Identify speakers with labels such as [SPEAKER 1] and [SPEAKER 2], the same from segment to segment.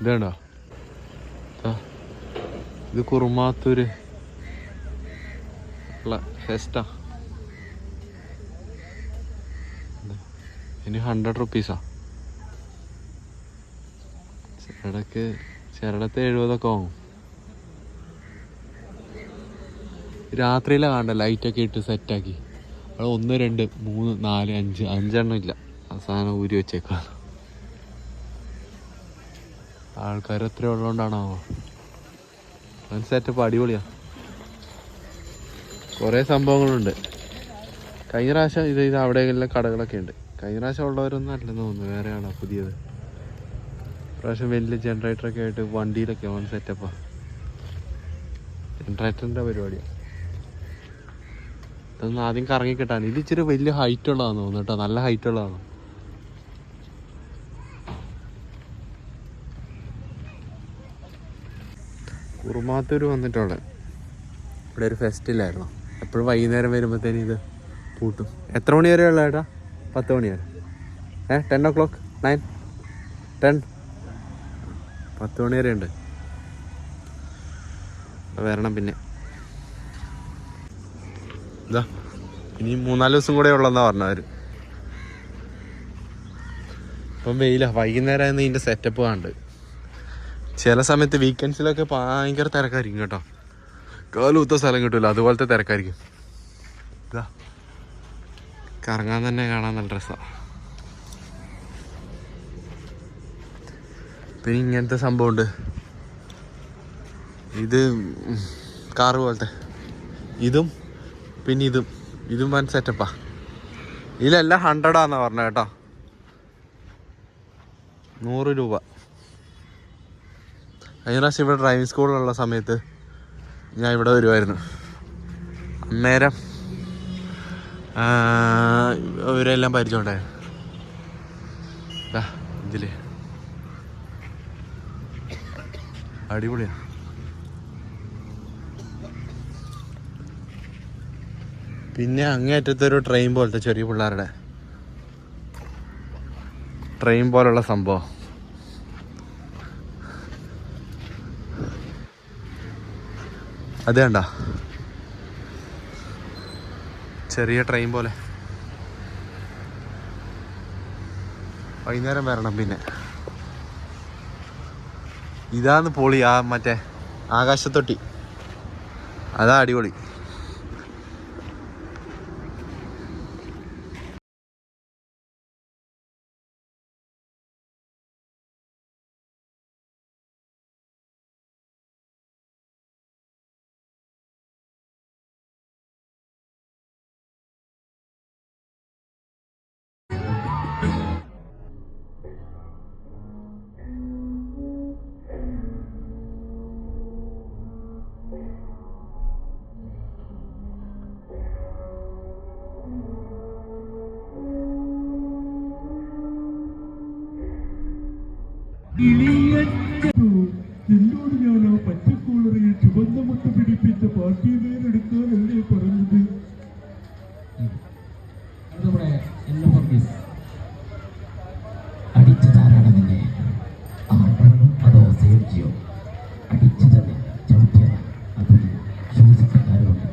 [SPEAKER 1] ഇതാണ്ടോ, ഇത് കുറുമാത്തൂര് ഉള്ള ഫെസ്റ്റാ. ഇനി 100 റുപ്പീസാ. ചിലടത്ത് 70 വാങ്ങും. രാത്രിയിലാണ് കാണണ്ട, ലൈറ്റൊക്കെ ഇട്ട് സെറ്റാക്കി. അവിടെ 1 2 3 4 5 5 ഇല്ല. അവസാനം ഊരി വെച്ചേക്കാം. ആൾക്കാർ എത്ര ഉള്ളതുകൊണ്ടാണോ സെറ്റപ്പ് അടിപൊളിയാ. കുറേ സംഭവങ്ങളുണ്ട്. കഴിഞ്ഞ പ്രാവശ്യം ഇത് അവിടെയെല്ലാം കടകളൊക്കെ ഉണ്ട്. കഴിഞ്ഞ പ്രാവശ്യം ഉള്ളവരൊന്നും അല്ലെന്ന് തോന്നുന്നു, വേറെയാണോ പുതിയത്? പ്രാവശ്യം വലിയ ജനറേറ്ററൊക്കെ ആയിട്ട് വണ്ടിയിലൊക്കെ ഓൺ സെറ്റപ്പാ. ജനറേറ്ററിൻ്റെ പരിപാടിയാണ്. ഇതൊന്നും ആദ്യം കറങ്ങി കിട്ടാൻ. ഇത് ഇച്ചിരി വലിയ ഹൈറ്റ് ഉള്ളതാണെന്ന് തോന്നുന്നു കേട്ടോ, നല്ല ഹൈറ്റ് ഉള്ളതാണ്. കുറുമാത്തൂർ വന്നിട്ടുള്ള ഇവിടെ ഒരു ഫെസ്റ്റിലായിരുന്നു. എപ്പോഴും വൈകുന്നേരം വരുമ്പോഴത്തേനും ഇത് പൂട്ടും. എത്ര മണി വരെ ഉള്ള ഏട്ടാ? 10 മണി വരെ. 10 o'clock 9 10 10 മണി വരെ ഉണ്ട്. വരണം. പിന്നെ ഇതാ ഇനി 3-4 ദിവസം കൂടെ ഉള്ളതെന്നാ പറഞ്ഞവർ. ഇപ്പം വെയിലാണ്. വൈകുന്നേരം ആയിരുന്നു ഇതിൻ്റെ സെറ്റപ്പ് കണ്ട്. ചില സമയത്ത് വീക്കെൻഡ്സിലൊക്കെ ഭയങ്കര തിരക്കായിരിക്കും കേട്ടോ. കാലൂത്ത സ്ഥലം കിട്ടില്ല, അതുപോലത്തെ തിരക്കായിരിക്കും. ഇതാ കറങ്ങാൻ തന്നെ കാണാൻ നല്ല രസമാണ്. പിന്നെ ഇങ്ങനത്തെ സംഭവമുണ്ട്. ഇത് കാറ് പോലത്തെ ഇതും പിന്നെ ഇതും വൻ സെറ്റപ്പാ. ഇതിലെല്ലാം 100 പറഞ്ഞ കേട്ടോ. 100 രൂപ. കഴിഞ്ഞ പ്രാവശ്യം ഇവിടെ ഡ്രൈവിംഗ് സ്കൂളിലുള്ള സമയത്ത് ഞാൻ ഇവിടെ വരുമായിരുന്നു. അന്നേരം ഇവരെല്ലാം പരിചയമുണ്ടായിരുന്നു. ഇതില് അടിപൊളിയാ. പിന്നെ അങ്ങേറ്റത്തൊരു ട്രെയിൻ പോലത്തെ, ചെറിയ പിള്ളേരുടെ ട്രെയിൻ പോലുള്ള സംഭവം. അത് കണ്ട, ചെറിയ ട്രെയിൻ പോലെ. വൈകുന്നേരം വരണം. പിന്നെ ഇതാന്ന് പൊളി. മറ്റേ ആകാശത്തൊട്ടി, അതാ അടിപൊളി.
[SPEAKER 2] എന്നോട് ഞാൻ ആ പച്ചക്കൂളറിൽ ചുവന്ന മുട്ട പിടിപ്പിച്ച പാർട്ടി നേരെടുക്കാനല്ലേ പറഞ്ഞത്?
[SPEAKER 3] അടിച്ചതാരാണ് നിന്നെ? ആൺപണോ അതോ സേർജിയോ? അടിച്ചതന്നെ, ചവിട്ടിയത അതും ശൂസിക്കാരുണ്ട്.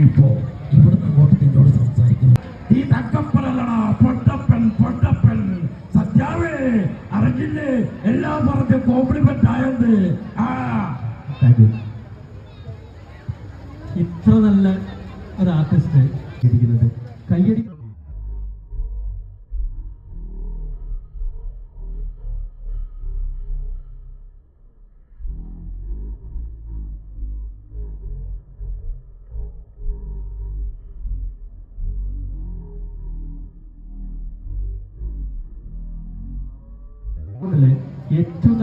[SPEAKER 3] ഇപ്പോ ഇവിടുന്ന് അങ്ങോട്ട് നിന്നോട് സംസാരിക്കുന്നു. ഈ തക്കപ്പനല്ലടാ, പൊട്ടപ്പൻ പൊട്ടപ്പൻ. സത്യാവേ അറിഞ്ഞില്ലേ? എല്ലാം പറഞ്ഞ് കോംപ്ലിമെന്റ് ആയത്.
[SPEAKER 2] ഇത്ര നല്ല ഒരു ആർട്ടിസ്റ്റ് ഇരിക്കുന്നത് കയ്യടി. ഏറ്റവും